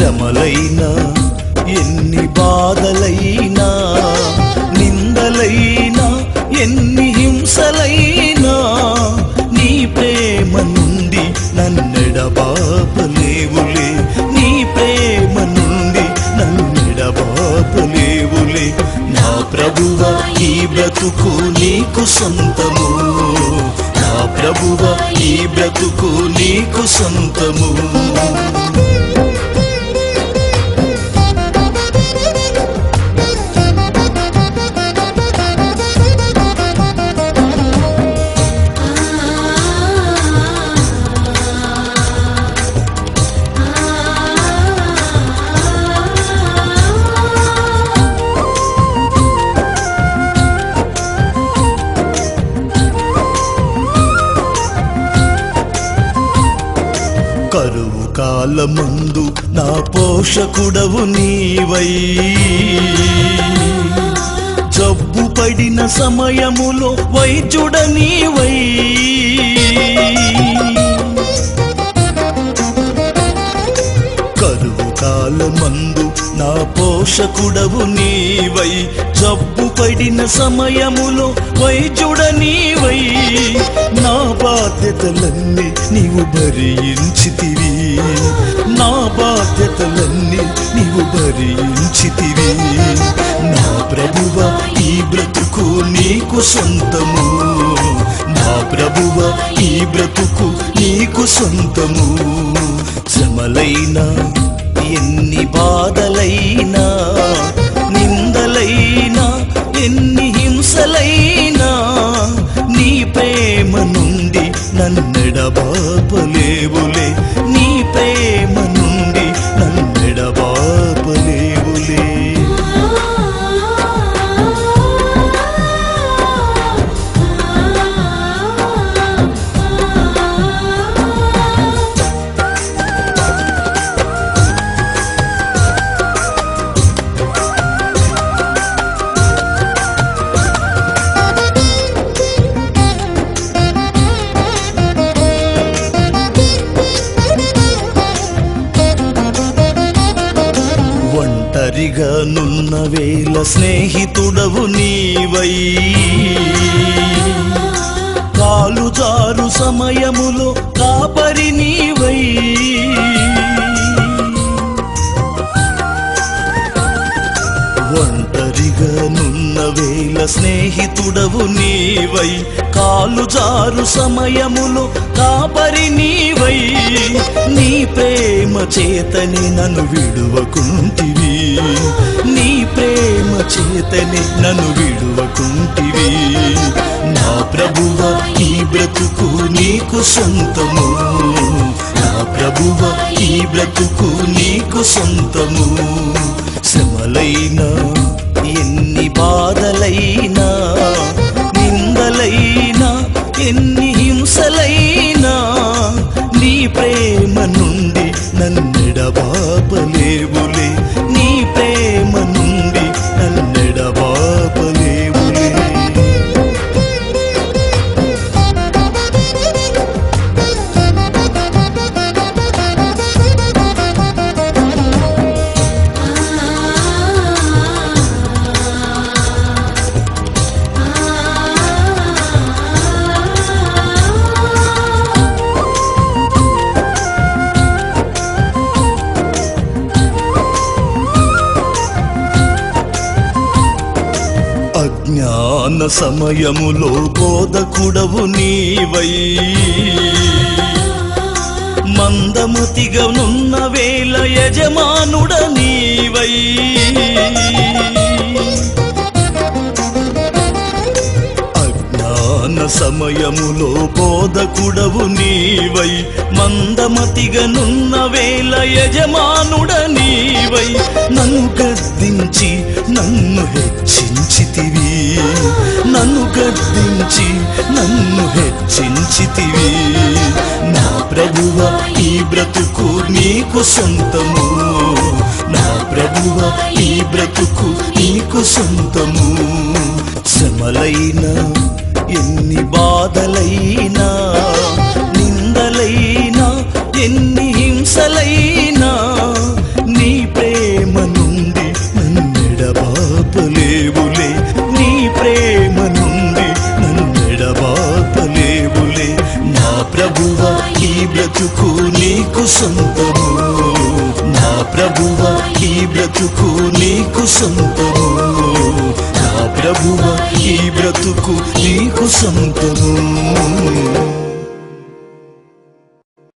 శ్రమలైనా ఎన్ని బాధలైనా నిందలైనా ఎన్ని హింసలైనా నీ ప్రేమ నుండి నన్నెడబాపలేవులే నీ ప్రేమ నుండి నన్నెడబాపలేవులే నా ప్రభువా ఈ బ్రతుకు నీకు సొంతము నా ప్రభువా ఈ బ్రతుకు నీకు సొంతము కరువు కాలమందు నా పోషకుడవు నీవై జబ్బు పడిన సమయములో వైద్యుడ నీవై కరువు కాలమందు నా పోషకుడవు నీవై జబ్బు పడిన సమయములో వైద్యుడ నీవై నా బాధ్యతలన్నీ నీవు భరించితివి నా బాధ్యతలన్నీ నీవు భరించితివి నా ప్రభువా ఈ బ్రతుకు నీకు సొంతము నా ప్రభువా ఈ బ్రతుకు నీకు సొంతము శ్రమలైనా ఎన్ని బాధలైనా నిందలైనా ఎన్ని హింసలైనా నీ ప్రేమ నుండి నన్నెడబాపలేవులే నీ ప్రేమ నుండి నన్నెడబాపలేవులే ఒంటరిగా నున్న వేళ స్నేహితుడవు నీవై కాలు జారు సమయములో కాపరి నీవై ఒంటరిగా నున్న వేళ స్నేహితుడవు నీవై కాలు జారు సమయములో కాపరి నీవై నీ ప్రేమ చేతని నన్ను విడువకుంటివి నీ ప్రేమ చేతని నన్ను విడువకుంటివి నా ప్రభువా ఈ బ్రతుకు నీకు సొంతము నా ప్రభువా ఈ బ్రతుకు నీకు సొంతము శ్రమలైనా ఎన్ని బాధలైనా నిందలైనా ఎన్ని హింసలైనా నీ ప్రేమ నుండి నన్నెడబాపలేవులే నీ ప్రేమ నుండి నన్నెడబాపలేవులే అజ్ఞాన సమయములో బోధకుడవు నీవై మందమతిగా నున్న వేళ యజమానుడ నీవై అజ్ఞాన సమయములో బోధకుడవు నీవై మందమతిగా నున్న వేళ యజమానుడ నీవై నన్ను గద్దించి నన్ను హెచ్చించితివి నన్ను గద్దించి నన్ను హెచ్చించితివి నా ప్రభువా ఈ బ్రతుకు నీకు సొంతము నా ప్రభువా ఈ బ్రతుకు నీకు సొంతము శ్రమలైనా ఎన్ని బాధలైనా నిందలైనా ఎన్ని హింసలైనా బ్రతుకు నీకు సొంతము, నా ప్రభువా ఈ బ్రతుకు నీకు సొంతము, నా ప్రభువా ఈ బ్రతుకు నీకు సొంతము.